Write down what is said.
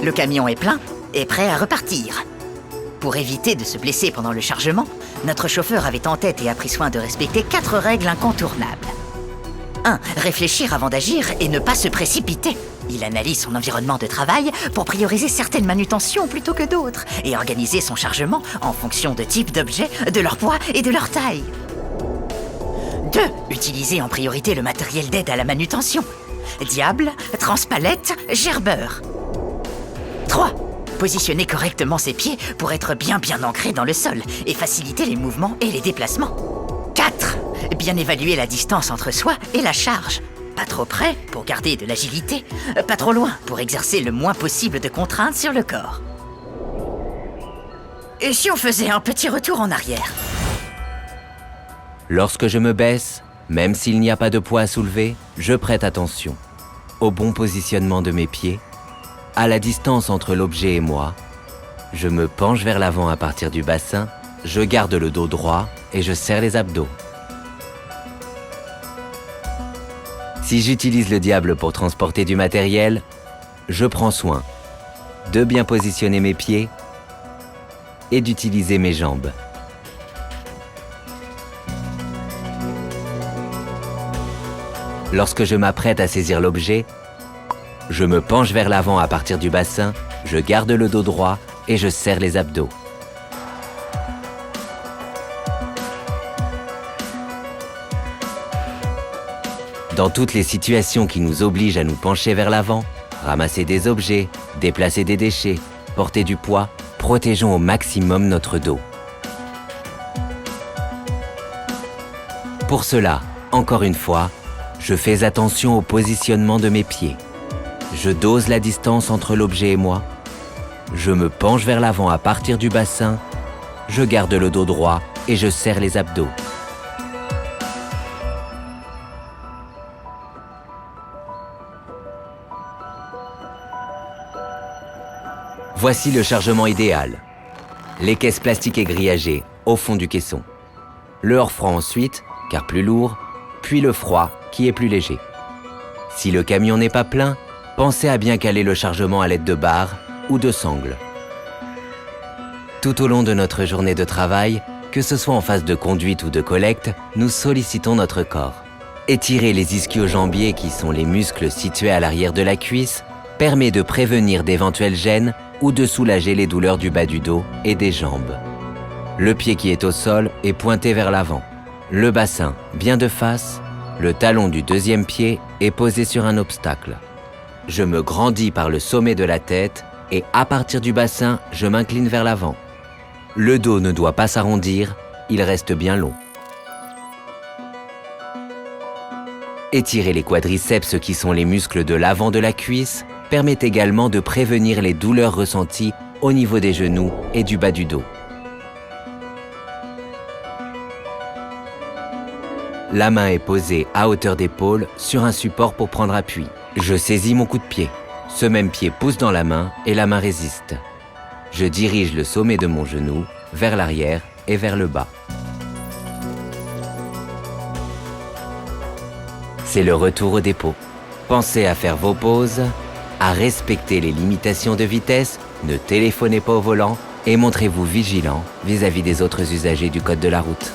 Le camion est plein et prêt à repartir. Pour éviter de se blesser pendant le chargement, notre chauffeur avait en tête et a pris soin de respecter 4 règles incontournables. 1. Réfléchir avant d'agir et ne pas se précipiter. Il analyse son environnement de travail pour prioriser certaines manutentions plutôt que d'autres et organiser son chargement en fonction de type d'objets, de leur poids et de leur taille. 2. Utiliser en priorité le matériel d'aide à la manutention. Diable, transpalette, gerbeur. 3. Positionner correctement ses pieds pour être bien ancré dans le sol et faciliter les mouvements et les déplacements. 4. Bien évaluer la distance entre soi et la charge. Pas trop près pour garder de l'agilité, pas trop loin pour exercer le moins possible de contraintes sur le corps. Et si on faisait un petit retour en arrière ? Lorsque je me baisse, même s'il n'y a pas de poids à soulever, je prête attention au bon positionnement de mes pieds, à la distance entre l'objet et moi. Je me penche vers l'avant à partir du bassin, je garde le dos droit et je serre les abdos. Si j'utilise le diable pour transporter du matériel, je prends soin de bien positionner mes pieds et d'utiliser mes jambes. Lorsque je m'apprête à saisir l'objet, je me penche vers l'avant à partir du bassin, je garde le dos droit et je serre les abdos. Dans toutes les situations qui nous obligent à nous pencher vers l'avant, ramasser des objets, déplacer des déchets, porter du poids, protégeons au maximum notre dos. Pour cela, encore une fois, je fais attention au positionnement de mes pieds. Je dose la distance entre l'objet et moi. Je me penche vers l'avant à partir du bassin. Je garde le dos droit et je serre les abdos. Voici le chargement idéal. Les caisses plastiques et grillagées au fond du caisson. Le hors-froid ensuite, car plus lourd, puis le froid, qui est plus léger. Si le camion n'est pas plein, pensez à bien caler le chargement à l'aide de barres ou de sangles. Tout au long de notre journée de travail, que ce soit en phase de conduite ou de collecte, nous sollicitons notre corps. Étirer les ischio-jambiers, qui sont les muscles situés à l'arrière de la cuisse, permet de prévenir d'éventuelles gênes ou de soulager les douleurs du bas du dos et des jambes. Le pied qui est au sol est pointé vers l'avant. Le bassin bien de face, le talon du deuxième pied est posé sur un obstacle. Je me grandis par le sommet de la tête et à partir du bassin, je m'incline vers l'avant. Le dos ne doit pas s'arrondir, il reste bien long. Étirer les quadriceps, qui sont les muscles de l'avant de la cuisse, permet également de prévenir les douleurs ressenties au niveau des genoux et du bas du dos. La main est posée à hauteur d'épaule sur un support pour prendre appui. Je saisis mon coup de pied. Ce même pied pousse dans la main et la main résiste. Je dirige le sommet de mon genou vers l'arrière et vers le bas. C'est le retour au dépôt. Pensez à faire vos pauses, à respecter les limitations de vitesse, ne téléphonez pas au volant et montrez-vous vigilant vis-à-vis des autres usagers du code de la route.